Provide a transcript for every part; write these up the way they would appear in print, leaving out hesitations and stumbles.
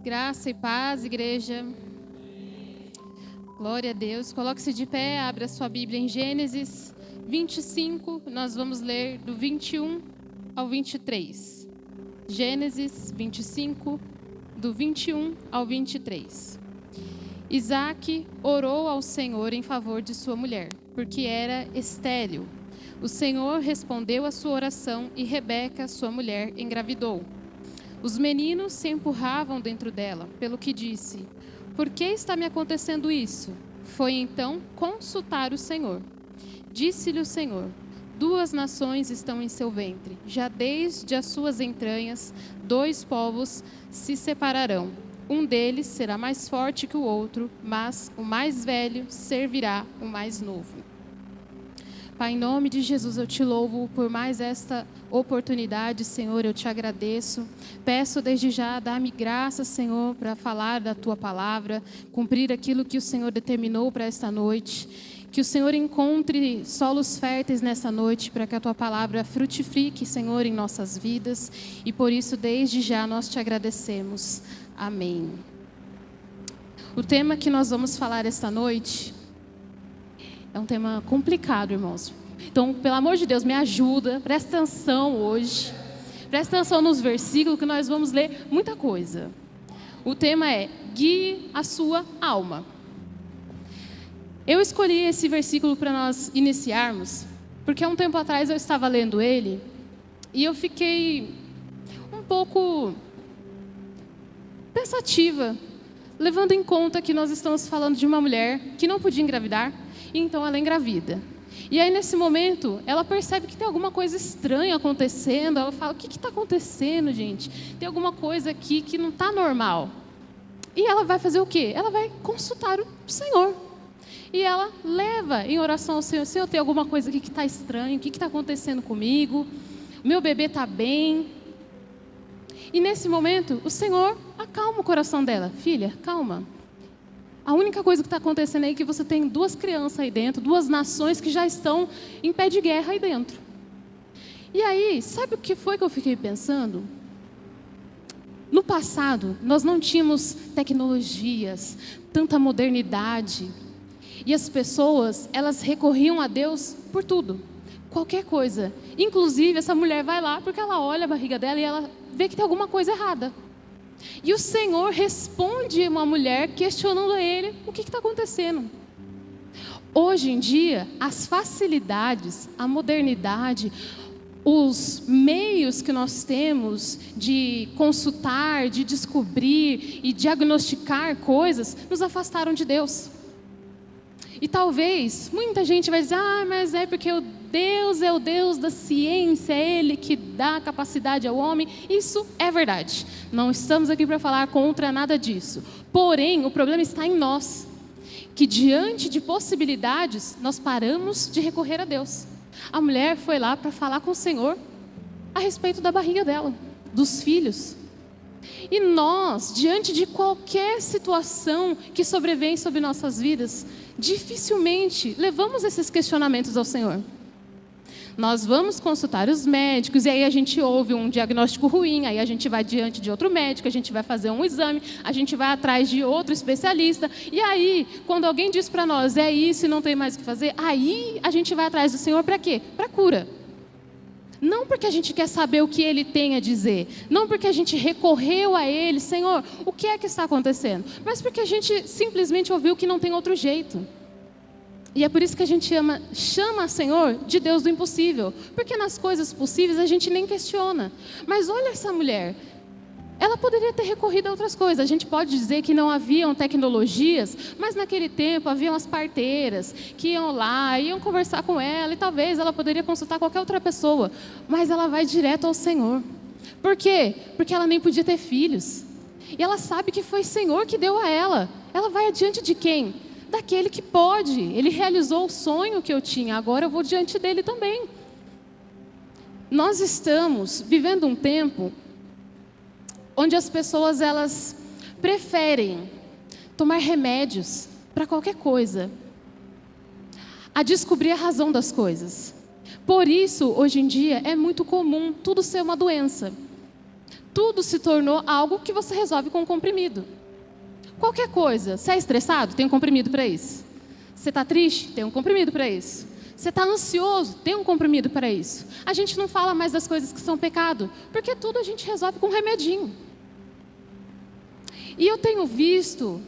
Graça e paz, igreja. Glória a Deus. Coloque-se de pé, abra sua Bíblia em Gênesis 25. Nós vamos ler do 21 ao 23. Gênesis 25, do 21 ao 23. Isaac orou ao Senhor em favor de sua mulher, porque era estéril. O Senhor respondeu à sua oração e Rebeca, sua mulher, engravidou. Os meninos se empurravam dentro dela, pelo que disse: por que está me acontecendo isso? Foi então consultar o Senhor. Disse-lhe o Senhor: 2 nações estão em seu ventre, já desde as suas entranhas 2 povos se separarão. Um deles será mais forte que o outro, mas o mais velho servirá o mais novo. Pai, em nome de Jesus, eu te louvo por mais esta oportunidade, Senhor, eu te agradeço. Peço desde já, dá-me graça, Senhor, para falar da Tua palavra, cumprir aquilo que o Senhor determinou para esta noite. Que o Senhor encontre solos férteis nessa noite, para que a Tua palavra frutifique, Senhor, em nossas vidas. E por isso, desde já, nós te agradecemos. Amém. O tema que nós vamos falar esta noite é um tema complicado, irmãos. Então, pelo amor de Deus, me ajuda, presta atenção hoje. Presta atenção nos versículos que nós vamos ler muita coisa. O tema é: guie a sua alma. Eu escolhi esse versículo para nós iniciarmos, porque há um tempo atrás eu estava lendo ele e eu fiquei um pouco pensativa, levando em conta que nós estamos falando de uma mulher que não podia engravidar, e então ela engravida. E aí, nesse momento, ela percebe que tem alguma coisa estranha acontecendo. Ela fala: o que está acontecendo, gente? Tem alguma coisa aqui que não está normal. E ela vai fazer o quê? Ela vai consultar o Senhor. E ela leva em oração ao Senhor: Senhor, tem alguma coisa aqui que está estranha? O que está acontecendo comigo? Meu bebê está bem? E nesse momento, o Senhor acalma o coração dela. Filha, calma. A única coisa que está acontecendo aí é que você tem 2 crianças aí dentro, 2 nações que já estão em pé de guerra aí dentro. E aí, sabe o que foi que eu fiquei pensando? No passado, nós não tínhamos tecnologias, tanta modernidade. E as pessoas, elas recorriam a Deus por tudo, qualquer coisa. Inclusive, essa mulher vai lá porque ela olha a barriga dela e ela vê que tem alguma coisa errada. E o Senhor responde uma mulher questionando a ele: o que está acontecendo? Hoje em dia, as facilidades, a modernidade, os meios que nós temos de consultar, de descobrir e diagnosticar coisas, nos afastaram de Deus. E talvez, muita gente vai dizer: mas é porque Deus é o Deus da ciência, é Ele que dá capacidade ao homem. Isso é verdade. Não estamos aqui para falar contra nada disso. Porém, o problema está em nós, que diante de possibilidades, nós paramos de recorrer a Deus. A mulher foi lá para falar com o Senhor a respeito da barriga dela, dos filhos. E nós, diante de qualquer situação que sobrevém sobre nossas vidas, dificilmente levamos esses questionamentos ao Senhor. Nós vamos consultar os médicos e aí a gente ouve um diagnóstico ruim, aí a gente vai diante de outro médico, a gente vai fazer um exame, a gente vai atrás de outro especialista. E aí, quando alguém diz para nós: é isso e não tem mais o que fazer, aí a gente vai atrás do Senhor para quê? Para cura. Não porque a gente quer saber o que Ele tem a dizer, não porque a gente recorreu a Ele: Senhor, o que é que está acontecendo? Mas porque a gente simplesmente ouviu que não tem outro jeito. E é por isso que a gente chama Senhor de Deus do impossível, porque nas coisas possíveis a gente nem questiona. Mas olha essa mulher, ela poderia ter recorrido a outras coisas. A gente pode dizer que não haviam tecnologias, mas naquele tempo haviam as parteiras que iam lá, iam conversar com ela, e talvez ela poderia consultar qualquer outra pessoa. Mas ela vai direto ao Senhor. Por quê? Porque ela nem podia ter filhos. E ela sabe que foi o Senhor que deu a ela. Ela vai adiante de quem? Daquele que pode. Ele realizou o sonho que eu tinha, agora eu vou diante dele também. Nós estamos vivendo um tempo onde as pessoas, elas preferem tomar remédios para qualquer coisa, a descobrir a razão das coisas. Por isso, hoje em dia, é muito comum tudo ser uma doença. tudo se tornou algo que você resolve com um comprimido. Qualquer coisa, você é estressado? Tem um comprimido para isso. Você está triste? Tem um comprimido para isso. Você está ansioso? Tem um comprimido para isso. A gente não fala mais das coisas que são pecado, porque tudo a gente resolve com um remedinho. E eu tenho visto,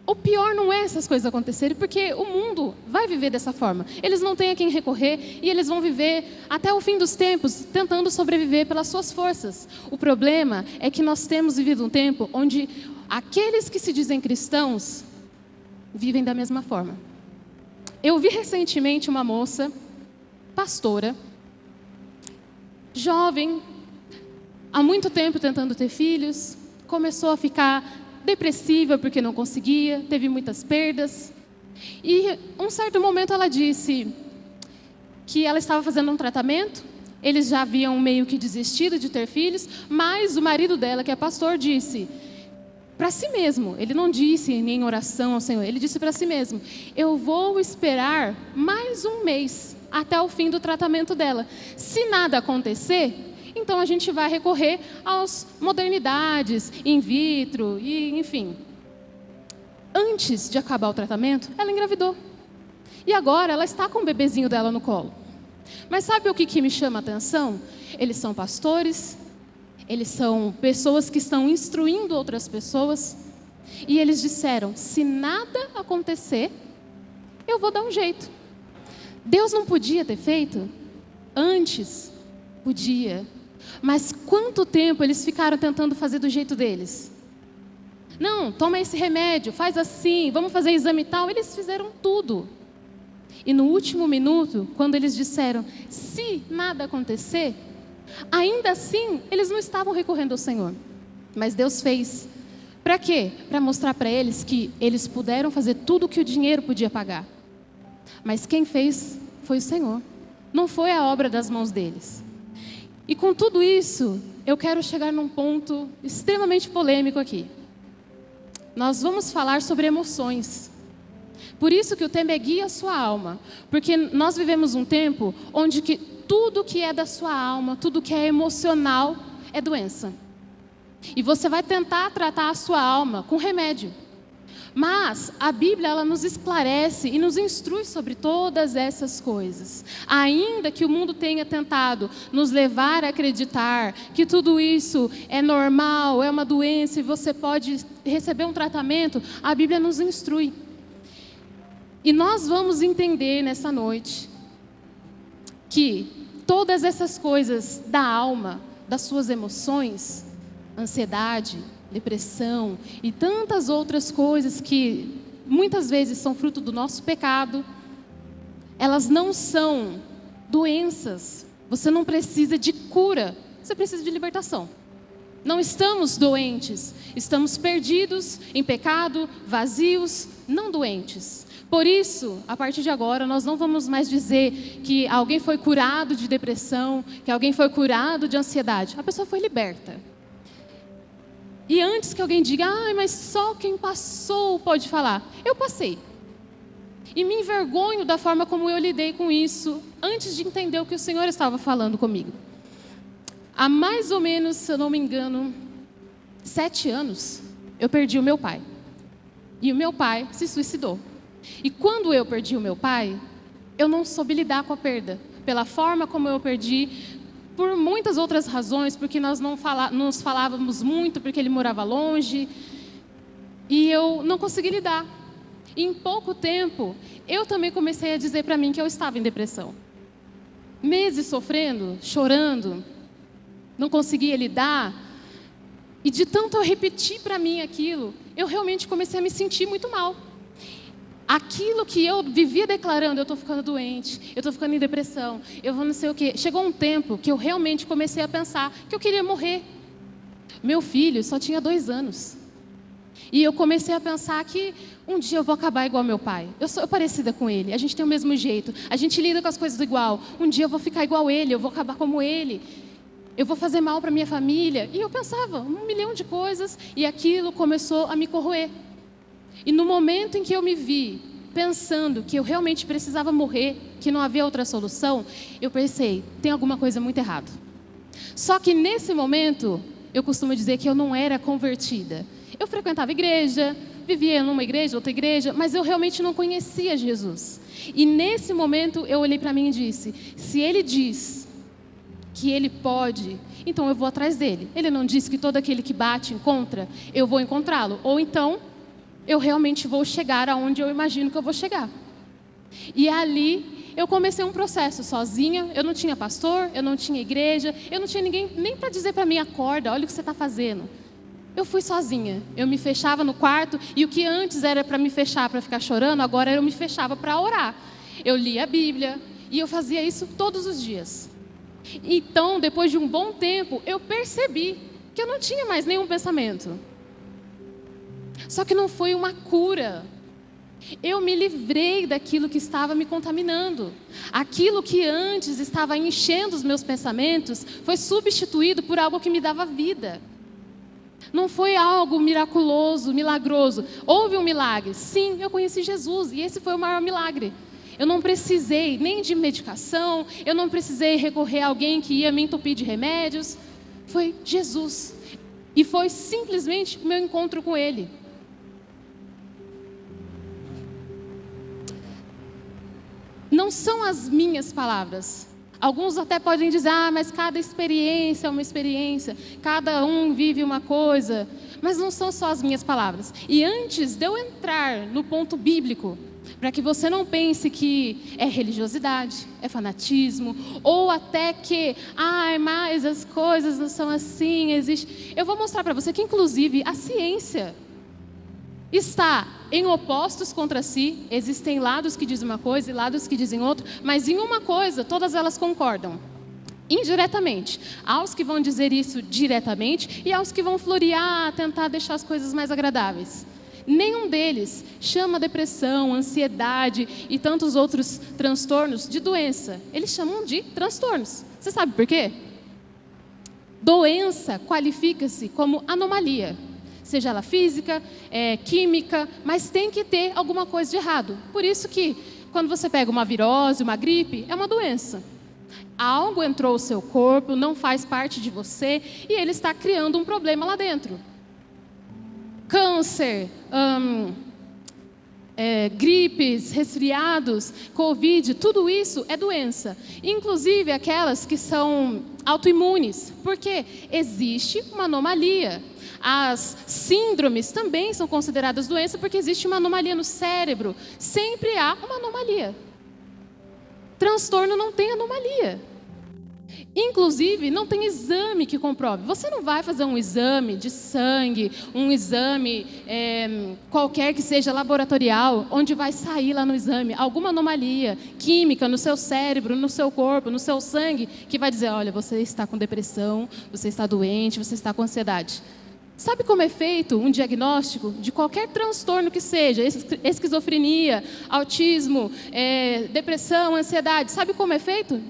o pior não é essas coisas acontecerem, porque o mundo vai viver dessa forma. Eles não têm a quem recorrer e eles vão viver até o fim dos tempos, tentando sobreviver pelas suas forças. O problema é que nós temos vivido um tempo onde aqueles que se dizem cristãos vivem da mesma forma. Eu vi recentemente uma moça, pastora, jovem, há muito tempo tentando ter filhos, começou a ficar depressiva porque não conseguia, teve muitas perdas. E um certo momento ela disse que ela estava fazendo um tratamento, eles já haviam meio que desistido de ter filhos, mas o marido dela, que é pastor, disse para si mesmo, ele não disse nem em oração ao Senhor, ele disse para si mesmo: eu vou esperar mais um mês até o fim do tratamento dela. Se nada acontecer, então a gente vai recorrer às modernidades, in vitro, e enfim. Antes de acabar o tratamento, ela engravidou. E agora ela está com o bebezinho dela no colo. Mas sabe o que me chama a atenção? Eles são pastores, eles são pessoas que estão instruindo outras pessoas. E eles disseram: se nada acontecer, eu vou dar um jeito. Deus não podia ter feito? Antes, podia. Mas quanto tempo eles ficaram tentando fazer do jeito deles? Não, toma esse remédio, faz assim, vamos fazer exame e tal. Eles fizeram tudo. E no último minuto, quando eles disseram: se nada acontecer, ainda assim, eles não estavam recorrendo ao Senhor. Mas Deus fez. Para quê? Para mostrar para eles que eles puderam fazer tudo o que o dinheiro podia pagar. Mas quem fez foi o Senhor. Não foi a obra das mãos deles. E com tudo isso, eu quero chegar num ponto extremamente polêmico aqui. Nós vamos falar sobre emoções. Por isso que o tema é guia a sua alma. Porque nós vivemos um tempo onde que tudo que é da sua alma, tudo que é emocional, é doença. E você vai tentar tratar a sua alma com remédio. Mas a Bíblia, ela nos esclarece e nos instrui sobre todas essas coisas. Ainda que o mundo tenha tentado nos levar a acreditar que tudo isso é normal, é uma doença e você pode receber um tratamento, a Bíblia nos instrui. E nós vamos entender nessa noite que todas essas coisas da alma, das suas emoções, ansiedade, depressão e tantas outras coisas que muitas vezes são fruto do nosso pecado, elas não são doenças. Você não precisa de cura, você precisa de libertação. Não estamos doentes, estamos perdidos em pecado, vazios, não doentes. Por isso, a partir de agora, nós não vamos mais dizer que alguém foi curado de depressão, que alguém foi curado de ansiedade. A pessoa foi liberta. E antes que alguém diga: mas só quem passou pode falar. Eu passei. E me envergonho da forma como eu lidei com isso, antes de entender o que o Senhor estava falando comigo. Há mais ou menos, se eu não me engano, 7 anos, eu perdi o meu pai. E o meu pai se suicidou. E quando eu perdi o meu pai, eu não soube lidar com a perda. Pela forma como eu perdi, por muitas outras razões, porque nós não nos falávamos muito, porque ele morava longe. E eu não consegui lidar. E em pouco tempo, eu também comecei a dizer para mim que eu estava em depressão. Meses sofrendo, chorando, não conseguia lidar. E de tanto eu repetir para mim aquilo, eu realmente comecei a me sentir muito mal. Aquilo que eu vivia declarando: eu estou ficando doente, eu estou ficando em depressão, eu vou não sei o quê. Chegou um tempo que eu realmente comecei a pensar que eu queria morrer. Meu filho só tinha 2 anos. E eu comecei a pensar que um dia eu vou acabar igual meu pai. Eu sou parecida com ele, a gente tem o mesmo jeito, a gente lida com as coisas igual. Um dia eu vou ficar igual ele, eu vou acabar como ele. Eu vou fazer mal para minha família. E eu pensava 1 milhão de coisas e aquilo começou a me corroer. E no momento em que eu me vi pensando que eu realmente precisava morrer, que não havia outra solução, eu pensei: tem alguma coisa muito errada. Só que nesse momento, eu costumo dizer que eu não era convertida. Eu frequentava igreja, vivia numa igreja, outra igreja, mas eu realmente não conhecia Jesus. E nesse momento eu olhei para mim e disse: se Ele diz que Ele pode, então eu vou atrás dele. Ele não disse que todo aquele que bate encontra, eu vou encontrá-lo. Ou então, eu realmente vou chegar aonde eu imagino que eu vou chegar. E ali eu comecei um processo sozinha. Eu não tinha pastor, eu não tinha igreja, eu não tinha ninguém nem para dizer para mim: acorda, olha o que você está fazendo. Eu fui sozinha, eu me fechava no quarto, e o que antes era para me fechar, para ficar chorando, agora eu me fechava para orar. Eu lia a Bíblia, e eu fazia isso todos os dias. Então, depois de um bom tempo, eu percebi que eu não tinha mais nenhum pensamento. Só que não foi uma cura. Eu me livrei daquilo que estava me contaminando. Aquilo que antes estava enchendo os meus pensamentos foi substituído por algo que me dava vida. Não foi algo miraculoso, milagroso. Houve um milagre. Sim, eu conheci Jesus e esse foi o maior milagre. Eu não precisei nem de medicação, eu não precisei recorrer a alguém que ia me entupir de remédios. Foi Jesus. E foi simplesmente o meu encontro com Ele. Não são as minhas palavras. Alguns até podem dizer: mas cada experiência é uma experiência, cada um vive uma coisa. Mas não são só as minhas palavras. E antes de eu entrar no ponto bíblico, para que você não pense que é religiosidade, é fanatismo, ou até que, mas as coisas não são assim, existe. Eu vou mostrar para você que, inclusive, a ciência está em opostos contra si. Existem lados que dizem uma coisa e lados que dizem outra, mas em uma coisa todas elas concordam, indiretamente. Há os que vão dizer isso diretamente e há os que vão florear, tentar deixar as coisas mais agradáveis. Nenhum deles chama depressão, ansiedade e tantos outros transtornos de doença. Eles chamam de transtornos. Você sabe por quê? Doença qualifica-se como anomalia. Seja ela física, química, mas tem que ter alguma coisa de errado. Por isso que, quando você pega uma virose, uma gripe, é uma doença. Algo entrou no seu corpo, não faz parte de você, e ele está criando um problema lá dentro. Câncer, gripes, resfriados, Covid, tudo isso é doença. Inclusive aquelas que são autoimunes, porque existe uma anomalia. As síndromes também são consideradas doença porque existe uma anomalia no cérebro. Sempre há uma anomalia. Transtorno não tem anomalia. Inclusive, não tem exame que comprove. Você não vai fazer um exame de sangue, um exame qualquer que seja laboratorial, onde vai sair lá no exame alguma anomalia química no seu cérebro, no seu corpo, no seu sangue, que vai dizer: olha, você está com depressão, você está doente, você está com ansiedade. Sabe como é feito um diagnóstico de qualquer transtorno que seja, esquizofrenia, autismo, depressão, ansiedade? Sabe como é feito?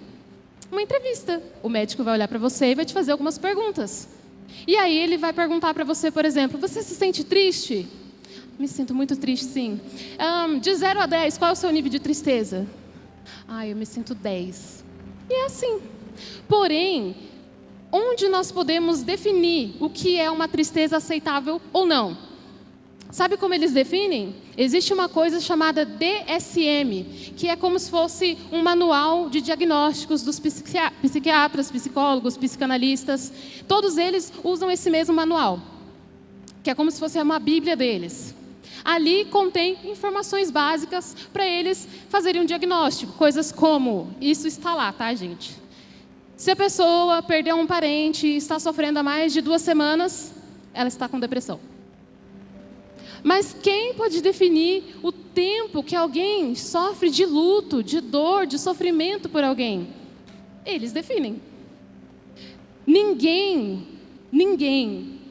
Uma entrevista. O médico vai olhar para você e vai te fazer algumas perguntas. E aí ele vai perguntar para você, por exemplo: você se sente triste? Me sinto muito triste, sim. De 0 a 10, qual é o seu nível de tristeza? Eu me sinto 10. E é assim. Porém, onde nós podemos definir o que é uma tristeza aceitável ou não? Sabe como eles definem? Existe uma coisa chamada DSM, que é como se fosse um manual de diagnósticos dos psiquiatras, psicólogos, psicanalistas. Todos eles usam esse mesmo manual, que é como se fosse uma bíblia deles. Ali contém informações básicas para eles fazerem um diagnóstico. Coisas como, isso está lá, tá, gente? Se a pessoa perdeu um parente e está sofrendo há mais de 2 semanas, ela está com depressão. Mas quem pode definir o tempo que alguém sofre de luto, de dor, de sofrimento por alguém? Eles definem. Ninguém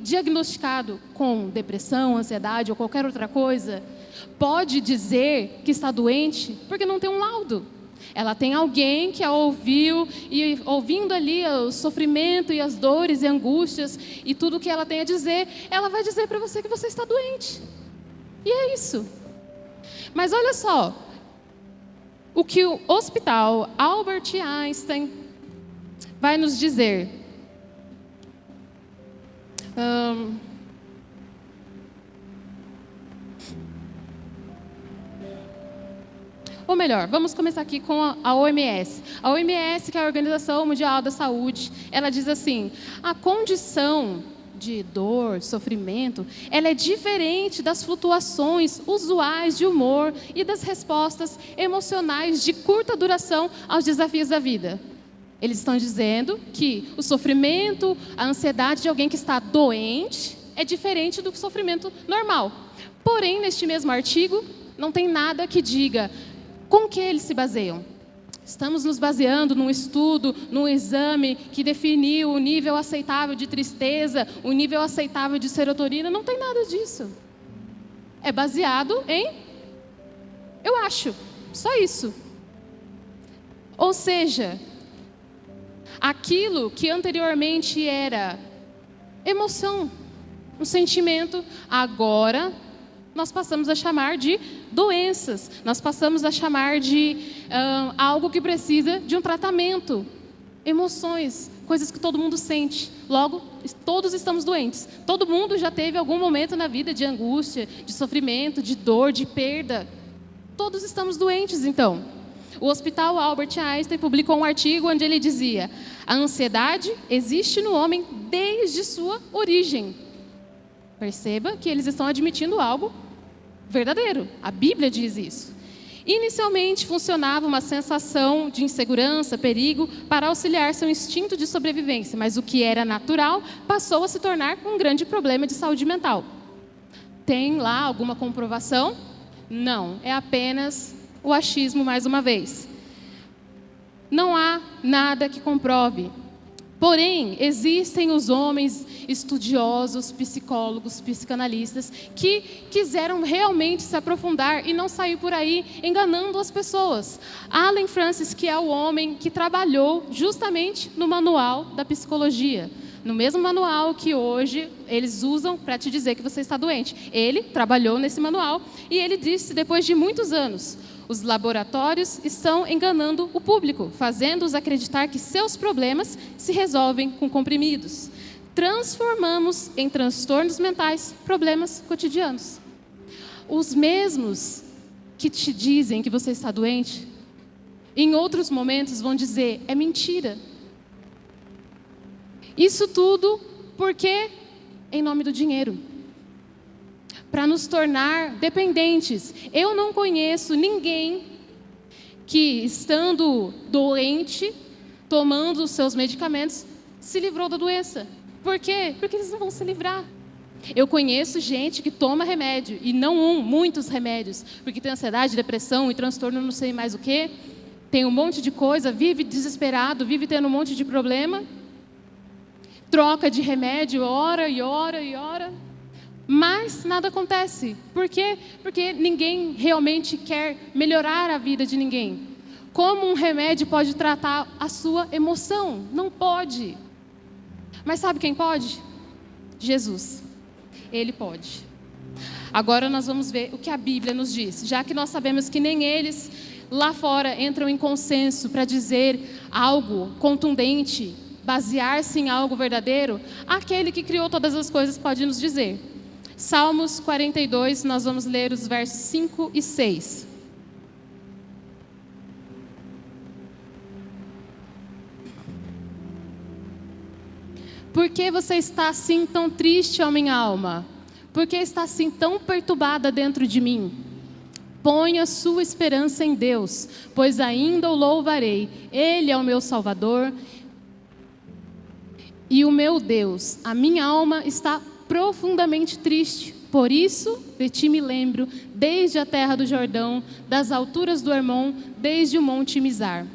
diagnosticado com depressão, ansiedade ou qualquer outra coisa pode dizer que está doente porque não tem um laudo. Ela tem alguém que a ouviu e ouvindo ali o sofrimento e as dores e angústias e tudo o que ela tem a dizer, ela vai dizer para você que você está doente. E é isso. Mas olha só, o que o Hospital Albert Einstein vai nos dizer. Ahn, Ou melhor, vamos começar aqui com a OMS. A OMS, que é a Organização Mundial da Saúde, ela diz assim: a condição de dor, sofrimento, ela é diferente das flutuações usuais de humor e das respostas emocionais de curta duração aos desafios da vida. Eles estão dizendo que o sofrimento, a ansiedade de alguém que está doente é diferente do sofrimento normal. Porém, neste mesmo artigo, não tem nada que diga com que eles se baseiam. Estamos nos baseando num estudo, num exame que definiu o nível aceitável de tristeza, o nível aceitável de serotonina. Não tem nada disso. É baseado em eu acho, só isso. Ou seja, aquilo que anteriormente era emoção, um sentimento, agora nós passamos a chamar de doenças, nós passamos a chamar de algo que precisa de um tratamento. Emoções, coisas que todo mundo sente. Logo, todos estamos doentes. Todo mundo já teve algum momento na vida de angústia, de sofrimento, de dor, de perda. Todos estamos doentes, então. O Hospital Albert Einstein publicou um artigo onde ele dizia: a ansiedade existe no homem desde sua origem. Perceba que eles estão admitindo algo verdadeiro. A Bíblia diz isso. Inicialmente funcionava uma sensação de insegurança, perigo, para auxiliar seu instinto de sobrevivência, mas o que era natural passou a se tornar um grande problema de saúde mental. Tem lá alguma comprovação? Não, é apenas o achismo mais uma vez. Não há nada que comprove. Porém, existem os homens estudiosos, psicólogos, psicanalistas, que quiseram realmente se aprofundar e não sair por aí enganando as pessoas. Allen Francis, que é o homem que trabalhou justamente no manual da psicologia, no mesmo manual que hoje eles usam para te dizer que você está doente. Ele trabalhou nesse manual e ele disse, depois de muitos anos: os laboratórios estão enganando o público, fazendo-os acreditar que seus problemas se resolvem com comprimidos. Transformamos em transtornos mentais problemas cotidianos. Os mesmos que te dizem que você está doente, em outros momentos vão dizer: é mentira. Isso tudo porque em nome do dinheiro, para nos tornar dependentes. Eu não conheço ninguém que, estando doente, tomando os seus medicamentos, se livrou da doença. Por quê? Porque eles não vão se livrar. Eu conheço gente que toma remédio, e não muitos remédios, porque tem ansiedade, depressão e transtorno, não sei mais o quê, tem um monte de coisa, vive desesperado, vive tendo um monte de problema, troca de remédio, ora e ora e ora, mas nada acontece. Por quê? Porque ninguém realmente quer melhorar a vida de ninguém. Como um remédio pode tratar a sua emoção? Não pode. Mas sabe quem pode? Jesus. Ele pode. Agora nós vamos ver o que a Bíblia nos diz. Já que nós sabemos que nem eles lá fora entram em consenso para dizer algo contundente, basear-se em algo verdadeiro, aquele que criou todas as coisas pode nos dizer. Salmos 42, nós vamos ler os versos 5 e 6. Por que você está assim tão triste, ó minha alma? Por que está assim tão perturbada dentro de mim? Ponha sua esperança em Deus, pois ainda o louvarei. Ele é o meu Salvador e o meu Deus. A minha alma está profundamente triste. Por isso, de ti me lembro, desde a terra do Jordão, das alturas do Hermon, desde o monte Mizar.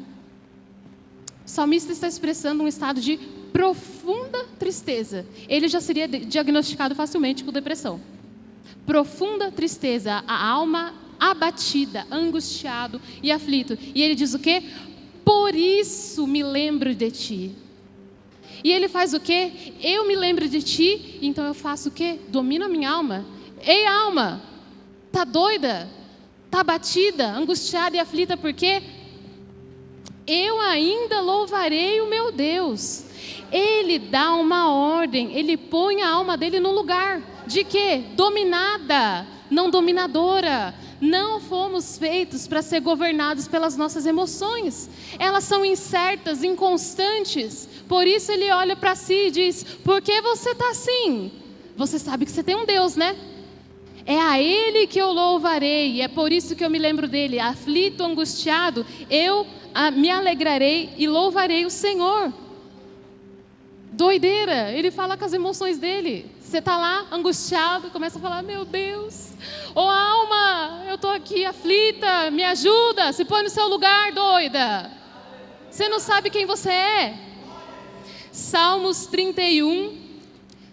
O salmista está expressando um estado de profunda tristeza. Ele já seria diagnosticado facilmente com depressão. Profunda tristeza, a alma abatida, angustiado e aflito. E ele diz o quê? Por isso me lembro de ti. E ele faz o quê? Eu me lembro de ti, então eu faço o quê? Domino a minha alma. Ei, alma, tá doida? Tá abatida, angustiada e aflita, por quê? eu ainda louvarei o meu Deus. Ele dá uma ordem, ele põe a alma dele no lugar. De quê? Dominada, não dominadora. Não fomos feitos para ser governados pelas nossas emoções. Elas são incertas, inconstantes. Por isso ele olha para si e diz: por que você está assim? Você sabe que você tem um Deus, né? É a Ele que eu louvarei, e é por isso que eu me lembro dele. Aflito, angustiado, eu me alegrarei e louvarei o Senhor. Doideira, ele fala com as emoções dele. Você está lá, angustiado, começa a falar: meu Deus, ô alma, eu estou aqui aflita, me ajuda, se põe no seu lugar, doida. Você não sabe quem você é. Salmos 31,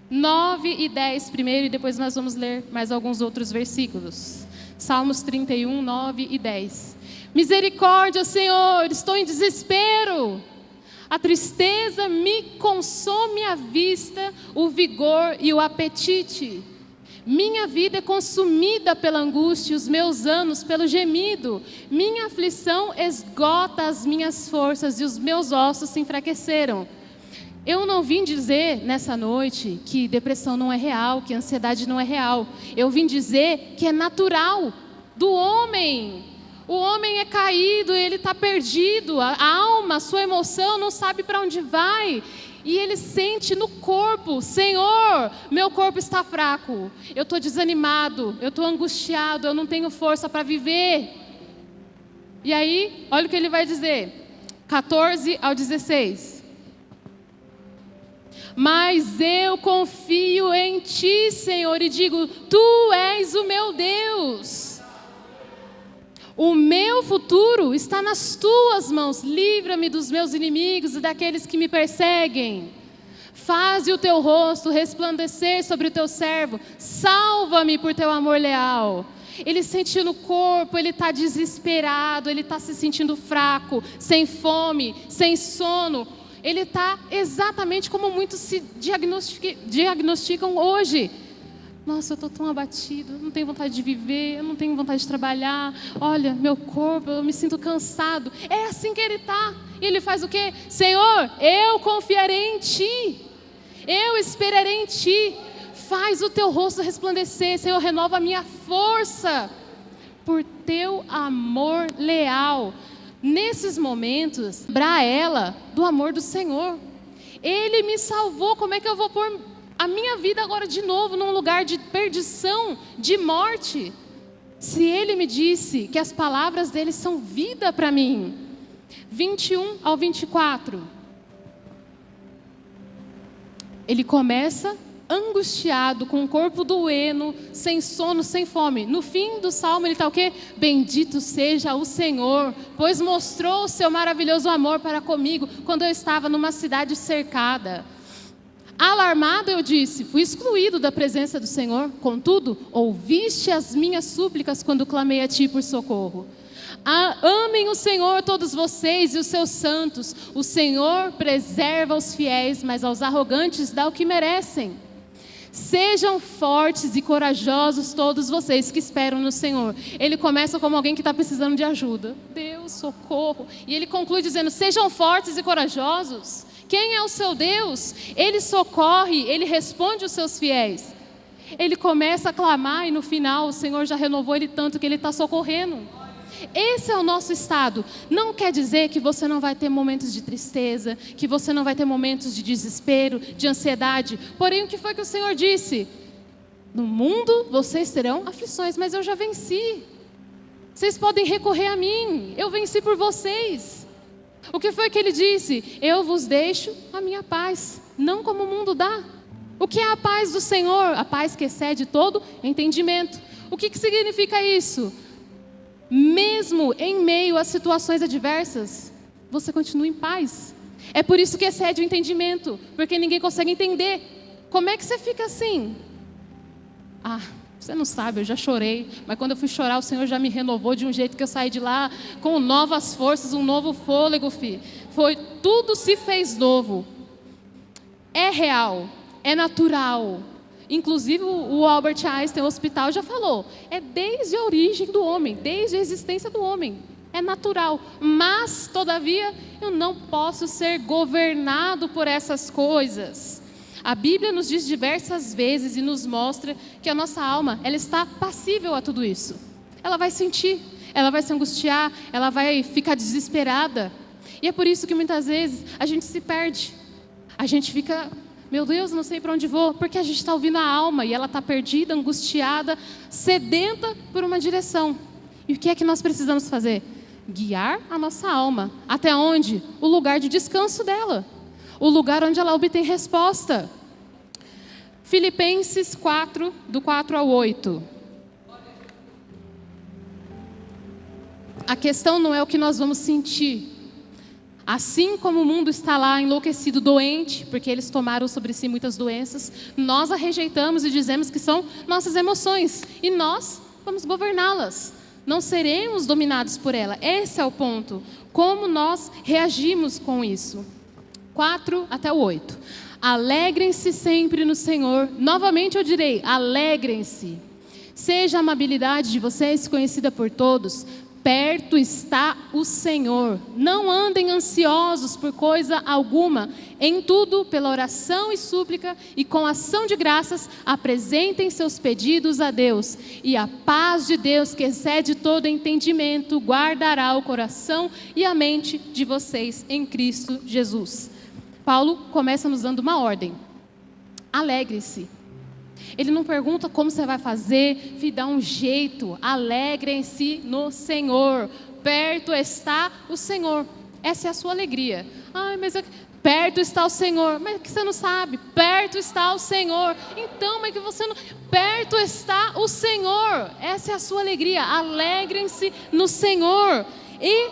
9 e 10 primeiro, e depois nós vamos ler mais alguns outros versículos. Salmos 31, 9 e 10. Misericórdia, Senhor, estou em desespero. A tristeza me consome a vista, o vigor e o apetite. Minha vida é consumida pela angústia, os meus anos pelo gemido. Minha aflição esgota as minhas forças e os meus ossos se enfraqueceram. Eu não vim dizer nessa noite que depressão não é real, que ansiedade não é real. Eu vim dizer que é natural do homem. O homem é caído, ele está perdido, a alma, a sua emoção não sabe para onde vai. E ele sente no corpo: Senhor, meu corpo está fraco, eu estou desanimado, eu estou angustiado, eu não tenho força para viver. E aí, olha o que ele vai dizer, 14 ao 16. Mas eu confio em Ti, Senhor, e digo: Tu és o meu Deus. O meu futuro está nas Tuas mãos. Livra-me dos meus inimigos e daqueles que me perseguem. Faze o Teu rosto resplandecer sobre o Teu servo. Salva-me por Teu amor leal. Ele sente no corpo, ele está desesperado, ele está se sentindo fraco, sem fome, sem sono. Ele está exatamente como muitos se diagnosticam hoje. Nossa, eu estou tão abatido, eu não tenho vontade de viver, eu não tenho vontade de trabalhar. Olha, meu corpo, eu me sinto cansado. É assim que ele está. E ele faz o quê? Senhor, eu confiarei em Ti. Eu esperarei em Ti. Faz o Teu rosto resplandecer. Senhor, renova a minha força por Teu amor leal. Nesses momentos, lembrar ela do amor do Senhor. Ele me salvou, como é que eu vou pôr a minha vida agora de novo num lugar de perdição, de morte? Se Ele me disse que as palavras dele são vida para mim. 21 ao 24. Ele começa angustiado, com o corpo doendo, sem sono, sem fome. No fim do salmo ele está o quê? Bendito seja o Senhor, pois mostrou o seu maravilhoso amor para comigo, quando eu estava numa cidade cercada. Alarmado eu disse: fui excluído da presença do Senhor. Contudo, ouviste as minhas súplicas quando clamei a Ti por socorro. Amem o Senhor todos vocês e os seus santos. O Senhor preserva os fiéis, mas aos arrogantes dá o que merecem. Sejam fortes e corajosos todos vocês que esperam no Senhor. Ele começa como alguém que está precisando de ajuda. Deus, socorro. E ele conclui dizendo: sejam fortes e corajosos. Quem é o seu Deus? Ele socorre, Ele responde os seus fiéis. Ele começa a clamar e no final o Senhor já renovou ele tanto que Ele está socorrendo. Esse é o nosso estado. Não quer dizer que você não vai ter momentos de tristeza, que você não vai ter momentos de desespero, de ansiedade. Porém, o que foi que o Senhor disse? No mundo vocês terão aflições, mas eu já venci. Vocês podem recorrer a mim, eu venci por vocês. O que foi que Ele disse? Eu vos deixo a minha paz, não como o mundo dá. O que é a paz do Senhor? A paz que excede todo entendimento. O que significa isso? Mesmo em meio a situações adversas, você continua em paz. É por isso que excede o entendimento, porque ninguém consegue entender. Como é que você fica assim? Você não sabe, eu já chorei, mas quando eu fui chorar, o Senhor já me renovou de um jeito que eu saí de lá com novas forças, um novo fôlego, filho. Tudo se fez novo. É real, é natural. Inclusive o Albert Einstein, o hospital, já falou. É desde a origem do homem, desde a existência do homem. é natural, mas, todavia, eu não posso ser governado por essas coisas. A Bíblia nos diz diversas vezes e nos mostra que a nossa alma, ela está passível a tudo isso. Ela vai sentir, ela vai se angustiar, ela vai ficar desesperada. E é por isso que muitas vezes a gente se perde. A gente fica, meu Deus, não sei para onde vou, porque a gente está ouvindo a alma e ela está perdida, angustiada, sedenta por uma direção. E o que é que nós precisamos fazer? Guiar a nossa alma. Até onde? O lugar de descanso dela. O lugar onde ela obtém resposta. Filipenses 4, do 4 ao 8. A questão não é o que nós vamos sentir. Assim como o mundo está lá enlouquecido, doente, porque eles tomaram sobre si muitas doenças, nós a rejeitamos e dizemos que são nossas emoções. E nós vamos governá-las. Não seremos dominados por ela. Esse é o ponto. Como nós reagimos com isso? 4 até o 8. Alegrem-se sempre no Senhor. Novamente eu direi, alegrem-se. Seja a amabilidade de vocês conhecida por todos. Perto está o Senhor. Não andem ansiosos por coisa alguma. Em tudo, pela oração e súplica e com ação de graças, apresentem seus pedidos a Deus. E a paz de Deus, que excede todo entendimento, guardará o coração e a mente de vocês em Cristo Jesus. Paulo começa nos dando uma ordem. Alegre-se. Ele não pergunta como você vai fazer, dá um jeito. Alegrem-se no Senhor. Perto está o Senhor. Essa é a sua alegria. Ai, mas perto está o Senhor. Mas que você não sabe? Perto está o Senhor. Então, mas que você não... Perto está o Senhor. Essa é a sua alegria. Alegrem-se no Senhor. E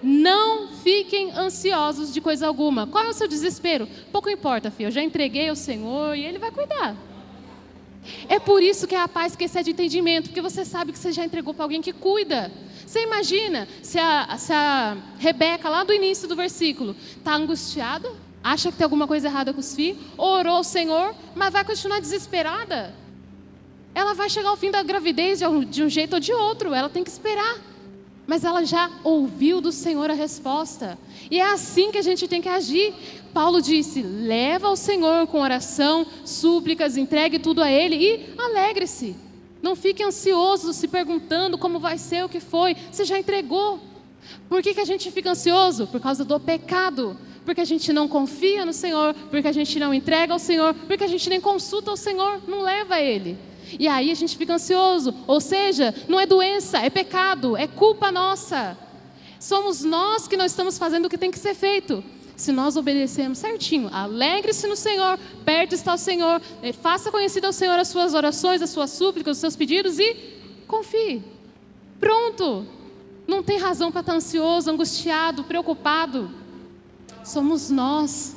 não fiquem ansiosos de coisa alguma. Qual é o seu desespero? Pouco importa, filho. Eu já entreguei ao Senhor e Ele vai cuidar. É por isso que é a paz que excede entendimento, porque você sabe que você já entregou para alguém que cuida. Você imagina se a Rebeca, lá do início do versículo, está angustiada, acha que tem alguma coisa errada com os filhos, orou ao Senhor, mas vai continuar desesperada. Ela vai chegar ao fim da gravidez de um jeito ou de outro, ela tem que esperar. Mas ela já ouviu do Senhor a resposta. E é assim que a gente tem que agir. Paulo disse, leva ao Senhor com oração, súplicas, entregue tudo a Ele e alegre-se. Não fique ansioso se perguntando como vai ser, o que foi. Você já entregou. Por que a gente fica ansioso? Por causa do pecado. Porque a gente não confia no Senhor, porque a gente não entrega ao Senhor, porque a gente nem consulta ao Senhor, não leva a Ele. E aí a gente fica ansioso, ou seja, não é doença, é pecado, é culpa nossa. Somos nós que não estamos fazendo o que tem que ser feito. Se nós obedecermos certinho, alegre-se no Senhor, perto está o Senhor, faça conhecido ao Senhor as suas orações, as suas súplicas, os seus pedidos e confie. Pronto, não tem razão para estar ansioso, angustiado, preocupado. Somos nós.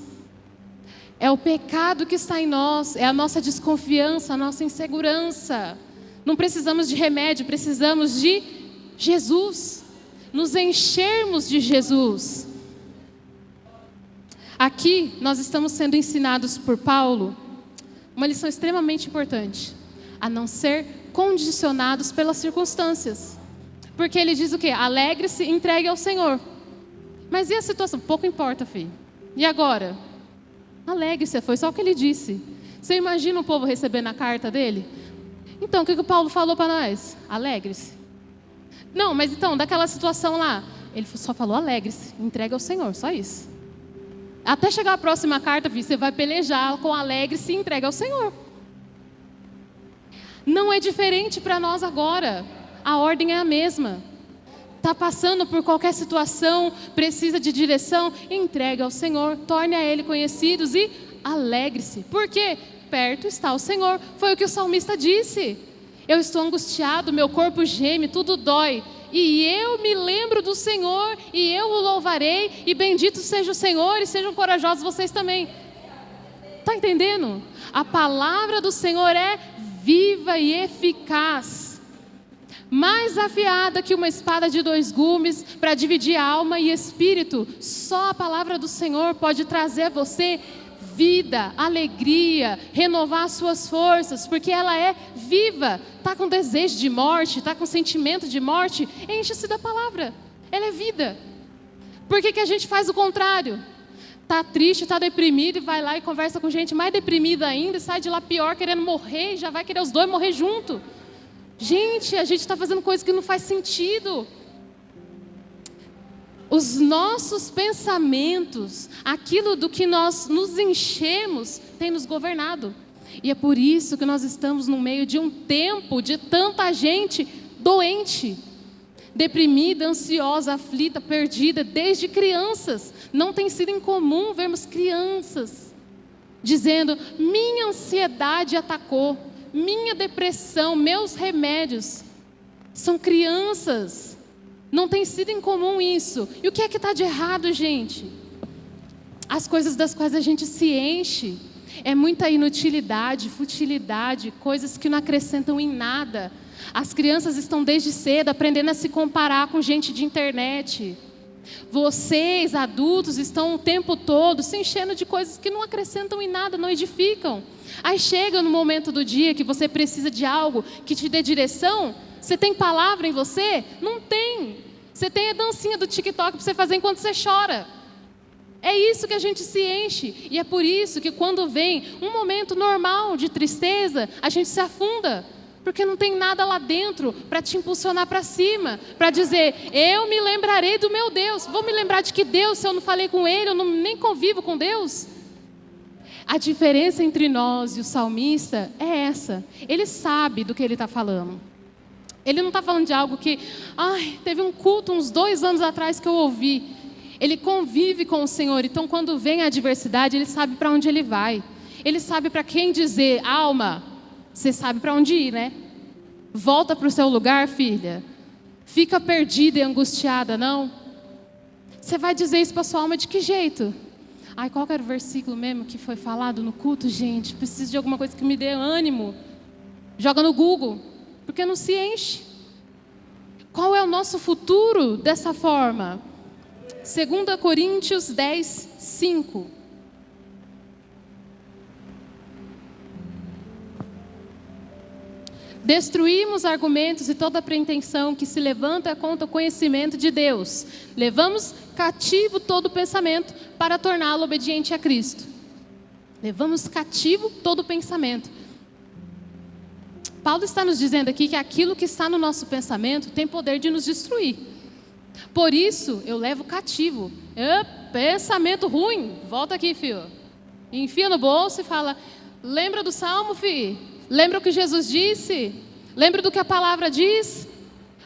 É o pecado que está em nós, é a nossa desconfiança, a nossa insegurança. Não precisamos de remédio, precisamos de Jesus. Nos enchermos de Jesus. Aqui nós estamos sendo ensinados por Paulo uma lição extremamente importante. A não ser condicionados pelas circunstâncias. Porque ele diz o quê? Alegre-se e entregue ao Senhor. Mas e a situação? Pouco importa, filho. E agora? Alegre-se, foi só o que ele disse. Você imagina o povo recebendo a carta dele? Então, o que o Paulo falou para nós? Alegre-se. Não, mas então, daquela situação lá, ele só falou alegre-se, entregue ao Senhor, só isso. Até chegar a próxima carta, filho, você vai pelejar com alegre-se e entregue ao Senhor. Não é diferente para nós agora. A ordem é a mesma. Está passando por qualquer situação, precisa de direção, entregue ao Senhor, torne a Ele conhecidos e alegre-se. Por quê? Perto está o Senhor. Foi o que o salmista disse. Eu estou angustiado, meu corpo geme, tudo dói. E eu me lembro do Senhor e eu o louvarei. E bendito seja o Senhor e sejam corajosos vocês também. Está entendendo? A palavra do Senhor é viva e eficaz. Mais afiada que uma espada de 2 gumes para dividir alma e espírito. Só a palavra do Senhor pode trazer a você vida, alegria, renovar as suas forças, porque ela é viva. Está com desejo de morte, está com sentimento de morte, enche-se da palavra. ela é vida. Por que a gente faz o contrário? Está triste, está deprimido e vai lá e conversa com gente mais deprimida ainda e sai de lá pior, querendo morrer, e já vai querer os dois morrer junto. Gente, a gente está fazendo coisa que não faz sentido. Os nossos pensamentos, aquilo do que nós nos enchemos, tem nos governado. E é por isso que nós estamos no meio de um tempo de tanta gente doente, deprimida, ansiosa, aflita, perdida, desde crianças. Não tem sido incomum vermos crianças dizendo: minha ansiedade atacou, minha depressão, meus remédios. São crianças. Não tem sido incomum isso. E o que é que está de errado, gente? As coisas das quais a gente se enche é muita inutilidade, futilidade, coisas que não acrescentam em nada. As crianças estão desde cedo aprendendo a se comparar com gente de internet. Vocês, adultos, estão o tempo todo se enchendo de coisas que não acrescentam em nada, não edificam. Aí chega no momento do dia que você precisa de algo que te dê direção. Você tem palavra em você? Não tem. Você tem a dancinha do TikTok para você fazer enquanto você chora. É isso que a gente se enche. E é por isso que quando vem um momento normal de tristeza, a gente se afunda. Porque não tem nada lá dentro para te impulsionar para cima. Para dizer: eu me lembrarei do meu Deus. Vou me lembrar de que Deus, se eu não falei com Ele, eu nem convivo com Deus. A diferença entre nós e o salmista é essa. Ele sabe do que ele está falando. Ele não está falando de algo que... teve um culto uns 2 anos atrás que eu ouvi. Ele convive com o Senhor. Então, quando vem a adversidade, ele sabe para onde ele vai. Ele sabe para quem dizer: alma, você sabe para onde ir, né? Volta para o seu lugar, filha. Fica perdida e angustiada, não? Você vai dizer isso para sua alma de que jeito? Qual que era o versículo mesmo que foi falado no culto, gente? Preciso de alguma coisa que me dê ânimo. Joga no Google, porque não se enche. Qual é o nosso futuro dessa forma? 2 Coríntios 10, 5. Destruímos argumentos e toda pretensão que se levanta contra o conhecimento de Deus. Levamos cativo todo pensamento para torná-lo obediente a Cristo. Levamos cativo todo pensamento. Paulo está nos dizendo aqui que aquilo que está no nosso pensamento tem poder de nos destruir. Por isso, eu levo cativo. Pensamento ruim, volta aqui, filho. Enfia no bolso e fala: lembra do Salmo, filho? Lembra o que Jesus disse? Lembra do que a palavra diz?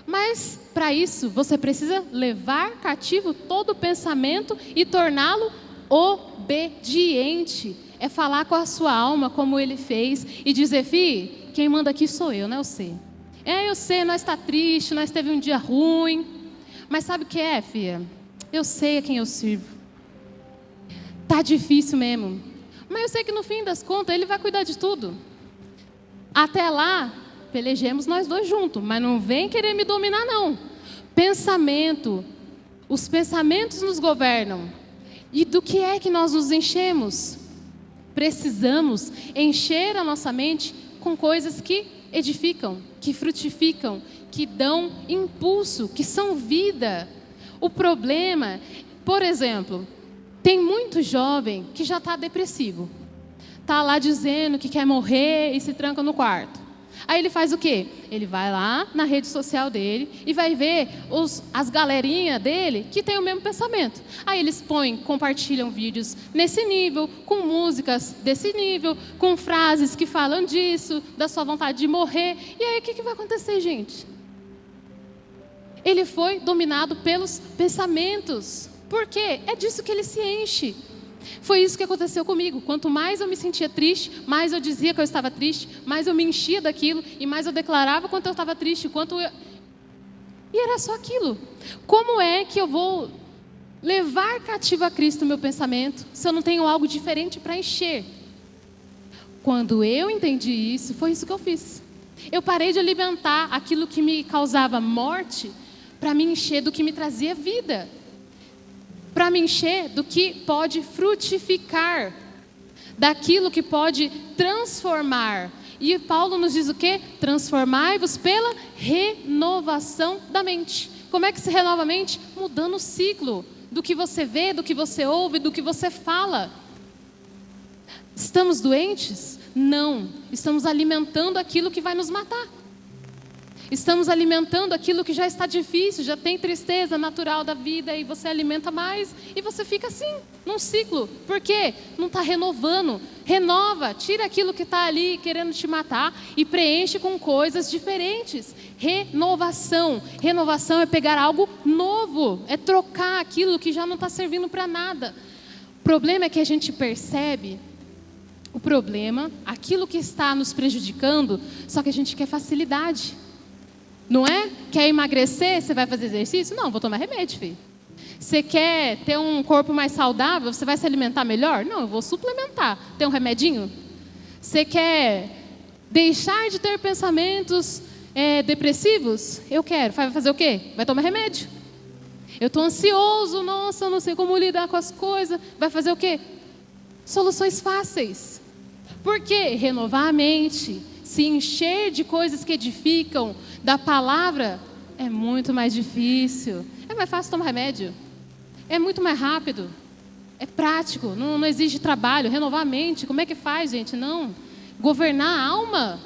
Mas, para isso, você precisa levar cativo todo pensamento e torná-lo obediente. É falar com a sua alma como ele fez e dizer: filho, quem manda aqui sou eu, não é você. Eu sei, nós está triste, nós teve um dia ruim. Mas sabe o que é, filha? Eu sei a quem eu sirvo. Tá difícil mesmo. Mas eu sei que no fim das contas ele vai cuidar de tudo. Até lá, pelejemos nós dois juntos. Mas não vem querer me dominar, não. Pensamento. Os pensamentos nos governam. E do que é que nós nos enchemos? Precisamos encher a nossa mente com coisas que edificam, que frutificam, que dão impulso, que são vida. O problema, por exemplo, tem muito jovem que já está depressivo. Está lá dizendo que quer morrer e se tranca no quarto. Aí ele faz o quê? Ele vai lá na rede social dele e vai ver as galerinhas dele que tem o mesmo pensamento. Aí eles compartilham vídeos nesse nível, com músicas desse nível, com frases que falam disso, da sua vontade de morrer. E aí o que vai acontecer, gente? Ele foi dominado pelos pensamentos. Por quê? É disso que ele se enche. Foi isso que aconteceu comigo. Quanto mais eu me sentia triste, mais eu dizia que eu estava triste, mais eu me enchia daquilo e mais eu declarava quanto eu estava triste, E era só aquilo. Como é que eu vou levar cativo a Cristo o meu pensamento se eu não tenho algo diferente para encher? Quando eu entendi isso, foi isso que eu fiz. Eu parei de alimentar aquilo que me causava morte para me encher do que me trazia vida. Para me encher do que pode frutificar, daquilo que pode transformar. E Paulo nos diz o quê? Transformai-vos pela renovação da mente. Como é que se renova a mente? Mudando o ciclo do que você vê, do que você ouve, do que você fala. Estamos doentes? Não. Estamos alimentando aquilo que vai nos matar. Estamos alimentando aquilo que já está difícil, já tem tristeza natural da vida, e você alimenta mais e você fica assim, num ciclo. Por quê? Não está renovando. Renova, tira aquilo que está ali querendo te matar e preenche com coisas diferentes. Renovação. Renovação é pegar algo novo, é trocar aquilo que já não está servindo para nada. O problema é que a gente percebe o problema, aquilo que está nos prejudicando, só que a gente quer facilidade. Não é? Quer emagrecer? Você vai fazer exercício? Não, vou tomar remédio, filho. Você quer ter um corpo mais saudável? Você vai se alimentar melhor? Não, eu vou suplementar. Tem um remedinho? Você quer deixar de ter pensamentos depressivos? Eu quero. Vai fazer o quê? Vai tomar remédio. Eu estou ansioso, nossa, eu não sei como lidar com as coisas. Vai fazer o quê? Soluções fáceis. Por quê? Renovar a mente. Se encher de coisas que edificam, da palavra, é muito mais difícil. É mais fácil tomar remédio. É muito mais rápido. É prático, não exige trabalho. Renovar a mente, como é que faz, gente? Não. Governar a alma,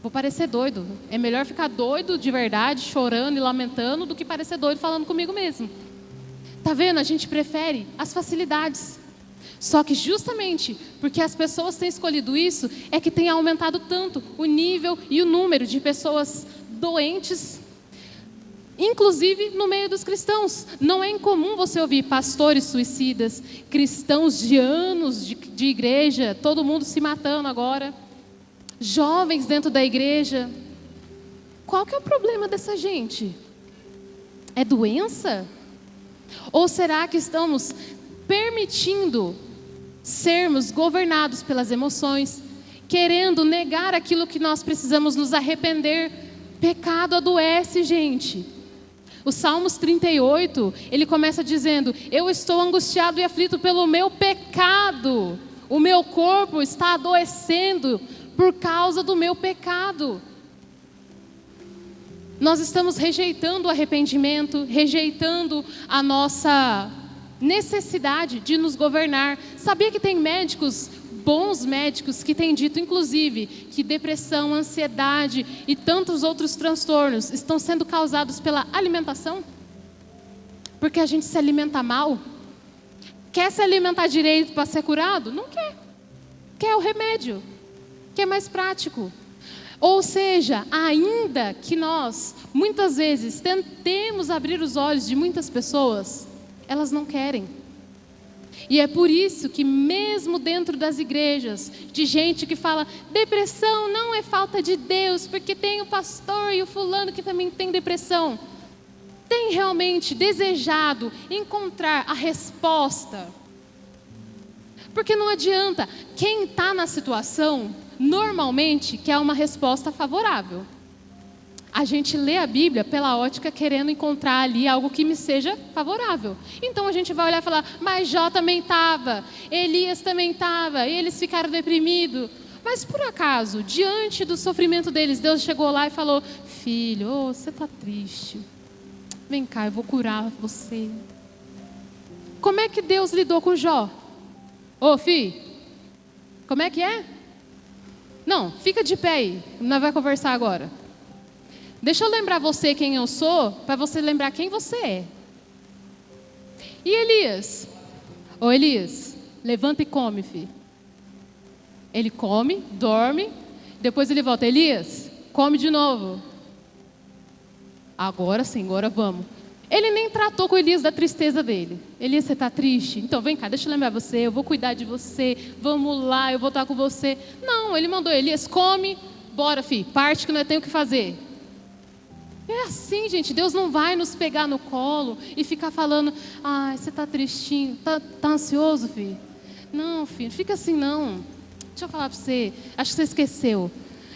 vou parecer doido. É melhor ficar doido de verdade, chorando e lamentando, do que parecer doido falando comigo mesmo. Tá vendo? A gente prefere as facilidades. Só que justamente porque as pessoas têm escolhido isso, é que tem aumentado tanto o nível e o número de pessoas doentes, inclusive no meio dos cristãos. Não é incomum você ouvir pastores suicidas, cristãos de anos de igreja, todo mundo se matando agora, jovens dentro da igreja. Qual que é o problema dessa gente? É doença? Ou será que estamos permitindo sermos governados pelas emoções, querendo negar aquilo que nós precisamos nos arrepender? Pecado adoece, gente. O Salmos 38, ele começa dizendo: eu estou angustiado e aflito pelo meu pecado. O meu corpo está adoecendo por causa do meu pecado. Nós estamos rejeitando o arrependimento, rejeitando a nossa necessidade de nos governar. Sabia que tem médicos, bons médicos, que têm dito, inclusive, que depressão, ansiedade e tantos outros transtornos estão sendo causados pela alimentação? Porque a gente se alimenta mal. Quer se alimentar direito para ser curado? Não quer. Quer o remédio, que é mais prático. Ou seja, ainda que nós, muitas vezes, tentemos abrir os olhos de muitas pessoas, elas não querem. E é por isso que mesmo dentro das igrejas, de gente que fala, depressão não é falta de Deus, porque tem o pastor e o fulano que também tem depressão, tem realmente desejado encontrar a resposta. Porque não adianta, quem está na situação, normalmente quer uma resposta favorável. A gente lê a Bíblia pela ótica querendo encontrar ali algo que me seja favorável. Então a gente vai olhar e falar, mas Jó também estava, Elias também estava, eles ficaram deprimidos. Mas por acaso, diante do sofrimento deles, Deus chegou lá e falou, filho, você está triste, vem cá, eu vou curar você. Como é que Deus lidou com Jó? Filho, como é que é? Não, fica de pé aí, nós vamos conversar agora. Deixa eu lembrar você quem eu sou, para você lembrar quem você é. E Elias? Elias, levanta e come, filho. Ele come, dorme, depois ele volta. Elias, come de novo. Agora sim, agora vamos. Ele nem tratou com Elias da tristeza dele. Elias, você está triste? Então vem cá, deixa eu lembrar você, eu vou cuidar de você, vamos lá, eu vou estar com você. Não, ele mandou Elias, come, bora, filho, parte que nós temos que fazer. É assim, gente, Deus não vai nos pegar no colo e ficar falando, você está tristinho, tá ansioso, filho? Não, filho, fica assim não. Deixa eu falar para você, acho que você esqueceu.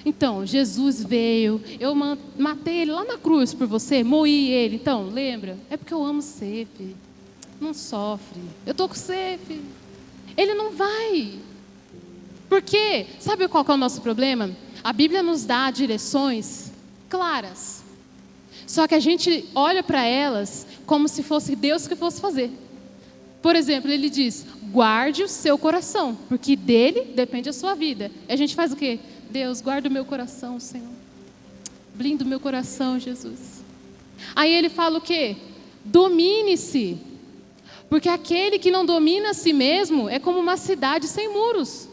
Então, Jesus veio, eu matei ele lá na cruz por você, moí ele. Então, lembra? É porque eu amo você, filho. Não sofre. Eu estou com você, filho. Ele não vai. Por quê? Sabe qual que é o nosso problema? A Bíblia nos dá direções claras. Só que a gente olha para elas como se fosse Deus que fosse fazer. Por exemplo, ele diz: guarde o seu coração, porque dele depende a sua vida. E a gente faz o quê? Deus, guarda o meu coração, Senhor. Blinda o meu coração, Jesus. Aí ele fala o quê? Domine-se. Porque aquele que não domina a si mesmo é como uma cidade sem muros,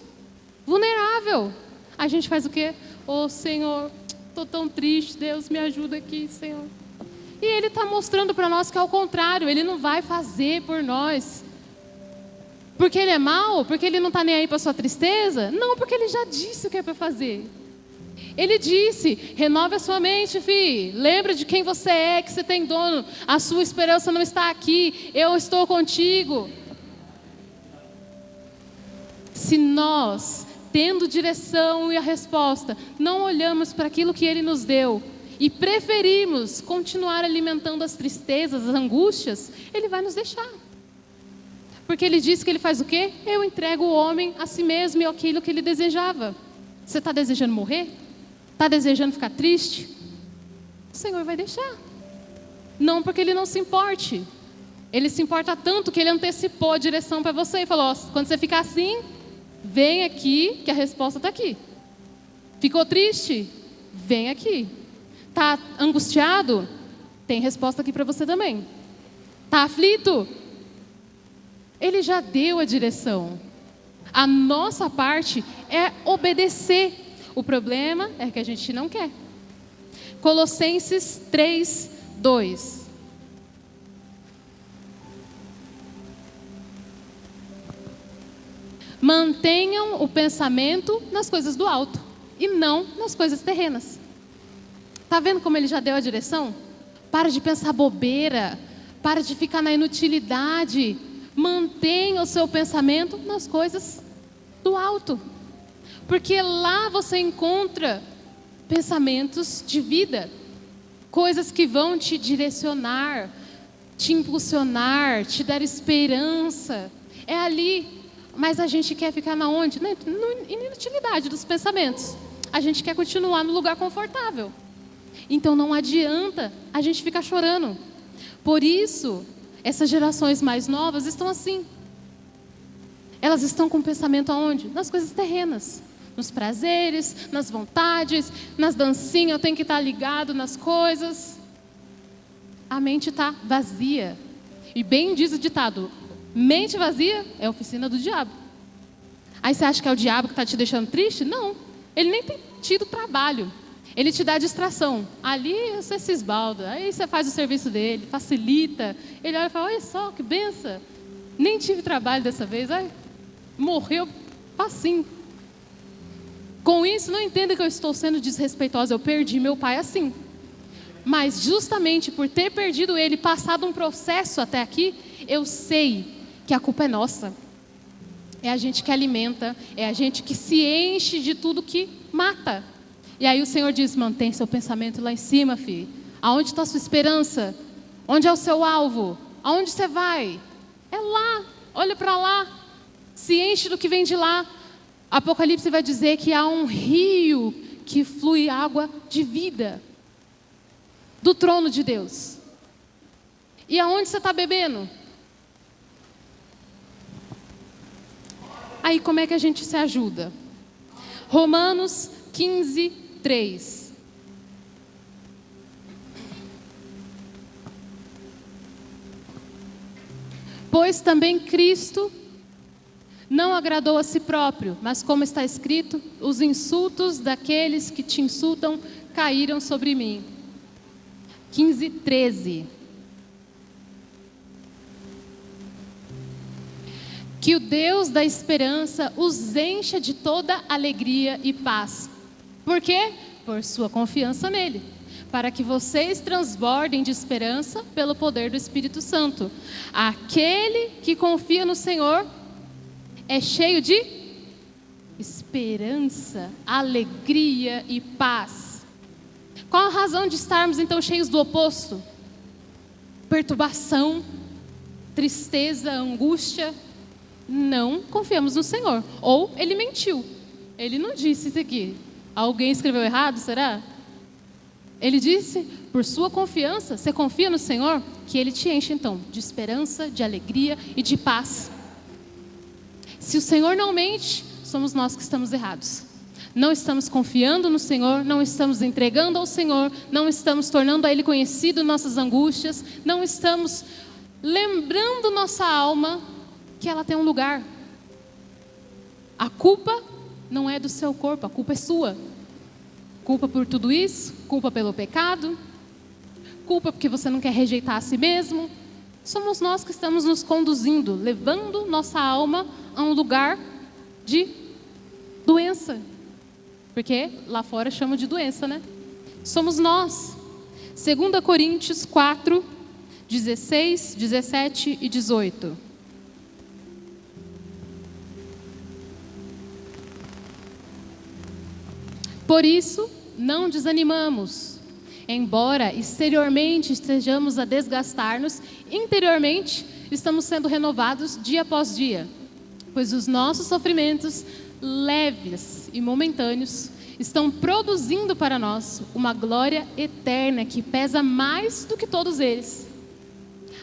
vulnerável. A gente faz o quê? Oh, Senhor, estou tão triste, Deus, me ajuda aqui, Senhor. E ele está mostrando para nós que é o contrário, ele não vai fazer por nós. Porque ele é mau? Porque ele não está nem aí para a sua tristeza? Não, porque ele já disse o que é para fazer. Ele disse: renove a sua mente, filho. Lembra de quem você é, que você tem dono. A sua esperança não está aqui. Eu estou contigo. Se nós, tendo direção e a resposta, não olhamos para aquilo que Ele nos deu e preferimos continuar alimentando as tristezas, as angústias, Ele vai nos deixar. Porque Ele disse que Ele faz o quê? Eu entrego o homem a si mesmo e aquilo que ele desejava. Você está desejando morrer? Está desejando ficar triste? O Senhor vai deixar. Não porque Ele não se importe. Ele se importa tanto que Ele antecipou a direção para você e falou: quando você ficar assim, vem aqui que a resposta está aqui. Ficou triste? Vem aqui. Está angustiado? Tem resposta aqui para você também. Está aflito? Ele já deu a direção. A nossa parte é obedecer. O problema é que a gente não quer. Colossenses 3:2. Mantenham o pensamento nas coisas do alto e não nas coisas terrenas. Está vendo como ele já deu a direção? Para de pensar bobeira, para de ficar na inutilidade. Mantenha o seu pensamento nas coisas do alto. Porque lá você encontra pensamentos de vida. Coisas que vão te direcionar, te impulsionar, te dar esperança. É ali. Mas a gente quer ficar na onde? Na inutilidade dos pensamentos. A gente quer continuar no lugar confortável. Então não adianta a gente ficar chorando. Por isso, essas gerações mais novas estão assim. Elas estão com o pensamento aonde? Nas coisas terrenas. Nos prazeres, nas vontades, nas dancinhas, eu tenho que estar ligado nas coisas. A mente está vazia. E bem diz o ditado: mente vazia é oficina do diabo. Aí você acha que é o diabo que está te deixando triste? Não, ele nem tem tido trabalho. Ele te dá distração. Ali você se esbalda, aí você faz o serviço dele, facilita. Ele olha e fala: olha só, que benção. Nem tive trabalho dessa vez. Ai, morreu facinho. Com isso, não entenda que eu estou sendo desrespeitosa. Eu perdi meu pai assim. Mas justamente por ter perdido ele, passado um processo até aqui, eu sei que a culpa é nossa. É a gente que alimenta, é a gente que se enche de tudo que mata. E aí o Senhor diz: mantém seu pensamento lá em cima, filho. Aonde está a sua esperança? Onde é o seu alvo? Aonde você vai? É lá, olha para lá. Se enche do que vem de lá. Apocalipse vai dizer que há um rio que flui água de vida do trono de Deus. E aonde você está bebendo? Aí como é que a gente se ajuda? Romanos 15:3. Pois também Cristo não agradou a si próprio, mas como está escrito: os insultos daqueles que te insultam caíram sobre mim. 15:13. Que o Deus da esperança os encha de toda alegria e paz. Por quê? Por sua confiança nele. Para que vocês transbordem de esperança pelo poder do Espírito Santo. Aquele que confia no Senhor é cheio de esperança, alegria e paz. Qual a razão de estarmos então cheios do oposto? Perturbação, tristeza, angústia. Não confiamos no Senhor. Ou ele mentiu. Ele não disse isso aqui. Alguém escreveu errado, será? Ele disse, por sua confiança, você confia no Senhor, que Ele te enche então de esperança, de alegria e de paz. Se o Senhor não mente, somos nós que estamos errados. Não estamos confiando no Senhor, não estamos entregando ao Senhor, não estamos tornando a Ele conhecido nossas angústias, não estamos lembrando nossa alma que ela tem um lugar. A culpa não é do seu corpo, a culpa é sua. Culpa por tudo isso, culpa pelo pecado, culpa porque você não quer rejeitar a si mesmo. Somos nós que estamos nos conduzindo, levando nossa alma a um lugar de doença. Porque lá fora chama de doença, né? Somos nós. 2 Coríntios 4, 16, 17 e 18. Por isso, não desanimamos. Embora exteriormente estejamos a desgastar-nos, interiormente estamos sendo renovados dia após dia. Pois os nossos sofrimentos leves e momentâneos estão produzindo para nós uma glória eterna que pesa mais do que todos eles.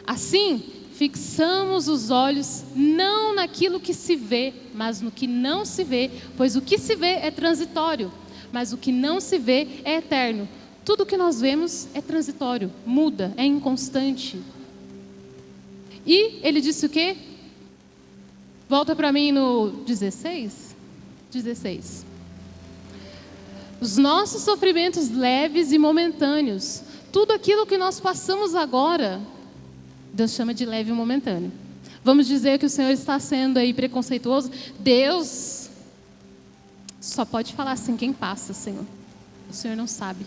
Assim, fixamos os olhos não naquilo que se vê, mas no que não se vê, pois o que se vê é transitório, mas o que não se vê é eterno. Tudo que nós vemos é transitório, muda, é inconstante. E ele disse o quê? Volta para mim no 16. Os nossos sofrimentos leves e momentâneos, tudo aquilo que nós passamos agora, Deus chama de leve e momentâneo. Vamos dizer que o Senhor está sendo aí preconceituoso. Deus só pode falar assim, quem passa, Senhor. O Senhor não sabe.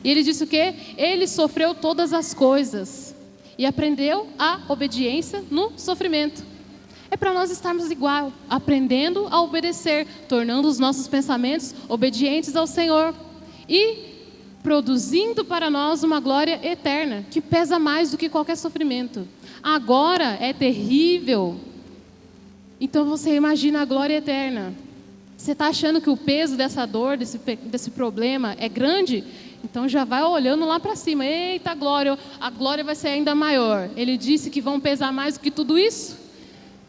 E ele disse o quê? Ele sofreu todas as coisas e aprendeu a obediência no sofrimento. É para nós estarmos igual, aprendendo a obedecer, tornando os nossos pensamentos obedientes ao Senhor e produzindo para nós uma glória eterna, que pesa mais do que qualquer sofrimento. Agora é terrível, então você imagina a glória eterna. Você está achando que o peso dessa dor, desse problema é grande? Então já vai olhando lá para cima. Eita, a glória vai ser ainda maior. Ele disse que vão pesar mais do que tudo isso?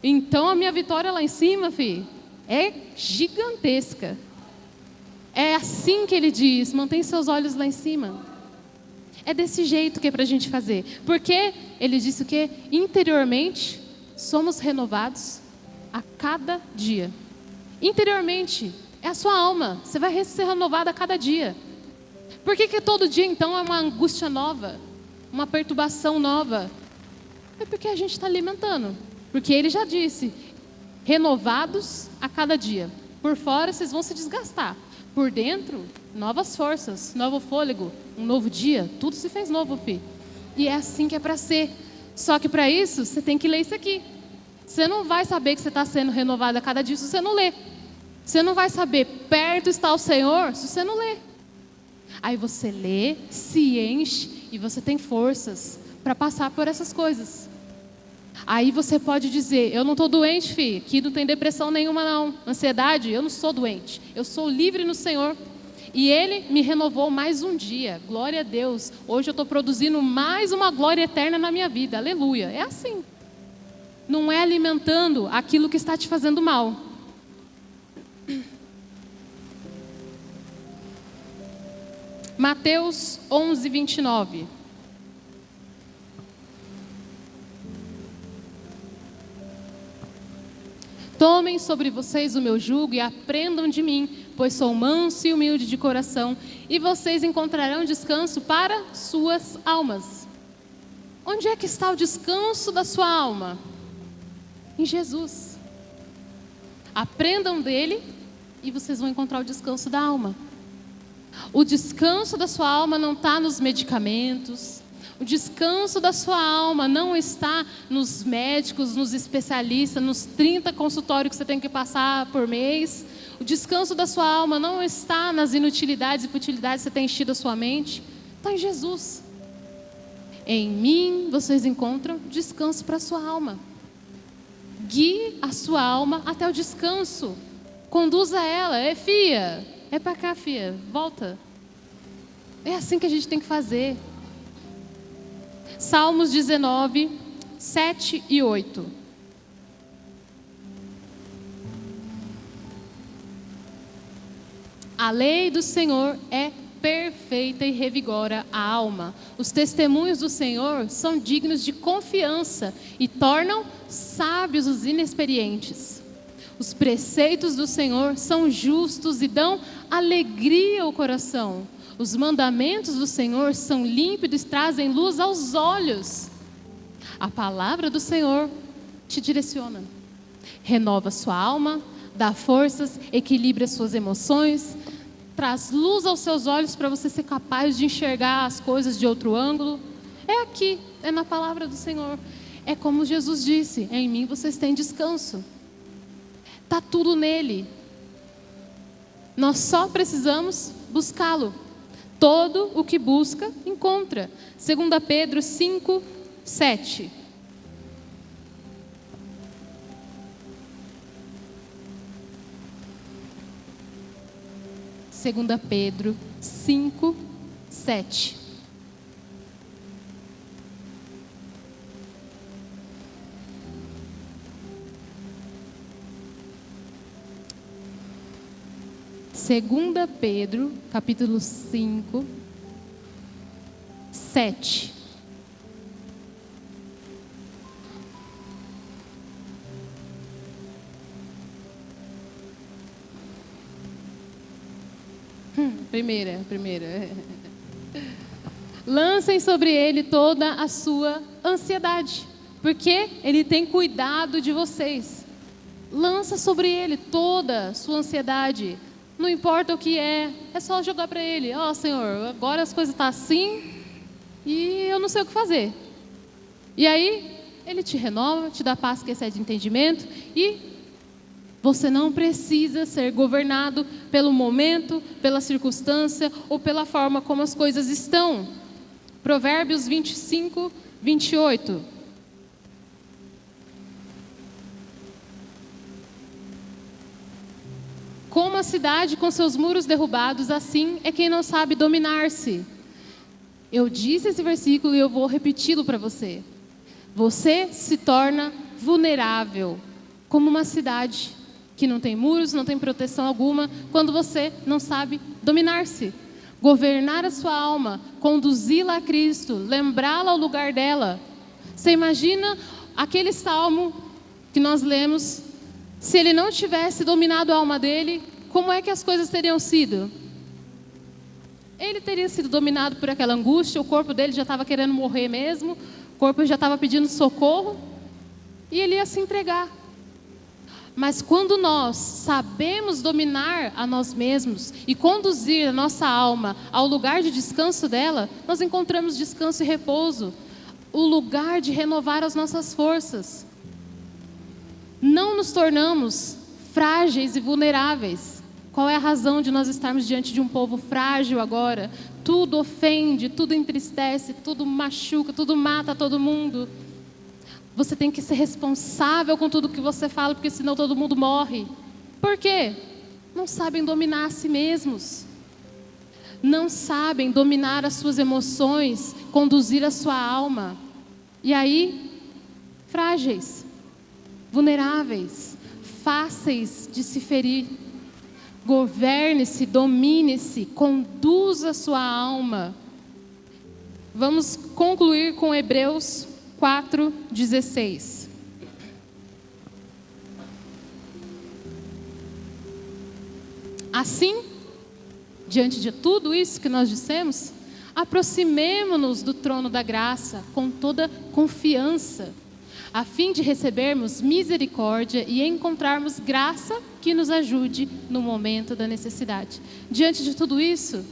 Então a minha vitória lá em cima, filho, é gigantesca. É assim que ele diz, mantém seus olhos lá em cima. É desse jeito que é para a gente fazer. Porque ele disse o quê? Interiormente somos renovados a cada dia. Interiormente é a sua alma. Você vai ser renovado a cada dia. Por que todo dia então é uma angústia nova? Uma perturbação nova? É porque a gente está alimentando. Porque ele já disse, renovados a cada dia. Por fora vocês vão se desgastar. Por dentro, novas forças, novo fôlego, um novo dia. Tudo se fez novo, filho. E é assim que é para ser. Só que para isso, você tem que ler isso aqui. Você não vai saber que você está sendo renovado a cada dia se você não ler. Você não vai saber, perto está o Senhor, se você não ler. Aí você lê, se enche e você tem forças para passar por essas coisas. Aí você pode dizer, eu não estou doente, filho, aqui não tem depressão nenhuma não. Ansiedade, eu não sou doente, eu sou livre no Senhor. E Ele me renovou mais um dia, glória a Deus. Hoje eu estou produzindo mais uma glória eterna na minha vida, aleluia. É assim, não é alimentando aquilo que está te fazendo mal. Mateus 11, 29. Tomem sobre vocês o meu jugo e aprendam de mim, pois sou manso e humilde de coração, e vocês encontrarão descanso para suas almas. Onde é que está o descanso da sua alma? Em Jesus. Aprendam dele e vocês vão encontrar o descanso da alma. O descanso da sua alma não está nos medicamentos. O descanso da sua alma não está nos médicos, nos especialistas, nos 30 consultórios que você tem que passar por mês. O descanso da sua alma não está nas inutilidades e futilidades que você tem enchido a sua mente. Está em Jesus. Em mim vocês encontram descanso para a sua alma. Guie a sua alma até o descanso. Conduza ela. Fia, é para cá, fia, volta. É assim que a gente tem que fazer. Salmos 19, 7 e 8. A lei do Senhor é perfeita e revigora a alma. Os testemunhos do Senhor são dignos de confiança e tornam sábios os inexperientes. Os preceitos do Senhor são justos e dão alegria ao coração. Os mandamentos do Senhor são límpidos e trazem luz aos olhos. A palavra do Senhor te direciona, renova sua alma, dá forças, equilibra suas emoções, traz luz aos seus olhos para você ser capaz de enxergar as coisas de outro ângulo. É aqui, é na palavra do Senhor. É como Jesus disse: em mim vocês têm descanso. Está tudo nele. Nós só precisamos buscá-lo. Todo o que busca, encontra. 2 Pedro 5, 7. Segunda Pedro 5, 7. Segunda Pedro, capítulo 5, 7. Primeira. Lancem sobre ele toda a sua ansiedade, porque ele tem cuidado de vocês. Lança sobre ele toda a sua ansiedade. Não importa o que é só jogar para ele. Ó, Senhor, agora as coisas estão assim e eu não sei o que fazer. E aí, ele te renova, te dá paz que excede entendimento e você não precisa ser governado pelo momento, pela circunstância ou pela forma como as coisas estão. Provérbios 25, 28. Como a cidade com seus muros derrubados, assim é quem não sabe dominar-se. Eu disse esse versículo e eu vou repeti-lo para você. Você se torna vulnerável, como uma cidade que não tem muros, não tem proteção alguma, quando você não sabe dominar-se. Governar a sua alma, conduzi-la a Cristo, lembrá-la ao lugar dela. Você imagina aquele salmo que nós lemos, se ele não tivesse dominado a alma dele, como é que as coisas teriam sido? Ele teria sido dominado por aquela angústia, o corpo dele já estava querendo morrer mesmo, o corpo já estava pedindo socorro, e ele ia se entregar. Mas quando nós sabemos dominar a nós mesmos e conduzir a nossa alma ao lugar de descanso dela, nós encontramos descanso e repouso, o lugar de renovar as nossas forças. Não nos tornamos frágeis e vulneráveis. Qual é a razão de nós estarmos diante de um povo frágil agora? Tudo ofende, tudo entristece, tudo machuca, tudo mata todo mundo. Você tem que ser responsável com tudo que você fala, porque senão todo mundo morre. Por quê? Não sabem dominar a si mesmos. Não sabem dominar as suas emoções, conduzir a sua alma. E aí, frágeis, vulneráveis, fáceis de se ferir. Governe-se, domine-se, conduza a sua alma. Vamos concluir com Hebreus 4:16. Assim, diante de tudo isso que nós dissemos, aproximemo-nos do trono da graça com toda confiança, a fim de recebermos misericórdia e encontrarmos graça que nos ajude no momento da necessidade. Diante de tudo isso,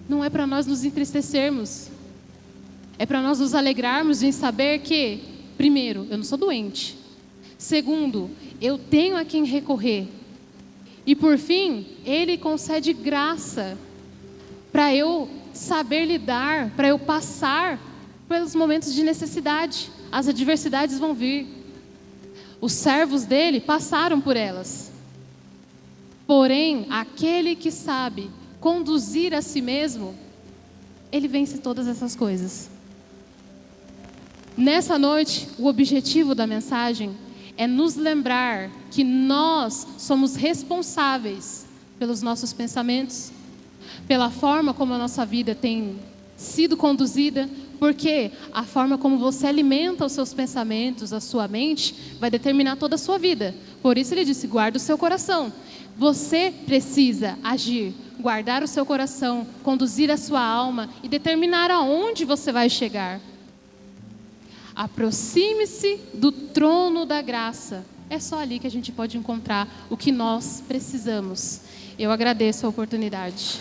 não é para nós nos entristecermos, é para nós nos alegrarmos em saber que, primeiro, eu não sou doente. Segundo, eu tenho a quem recorrer. E por fim, Ele concede graça para eu saber lidar, para eu passar pelos momentos de necessidade. As adversidades vão vir. Os servos dele passaram por elas. Porém, aquele que sabe conduzir a si mesmo, Ele vence todas essas coisas. Nessa noite, o objetivo da mensagem é nos lembrar que nós somos responsáveis pelos nossos pensamentos, pela forma como a nossa vida tem sido conduzida, porque a forma como você alimenta os seus pensamentos, a sua mente, vai determinar toda a sua vida. Por isso ele disse, guarda o seu coração. Você precisa agir, guardar o seu coração, conduzir a sua alma e determinar aonde você vai chegar. Aproxime-se do trono da graça. É só ali que a gente pode encontrar o que nós precisamos. Eu agradeço a oportunidade.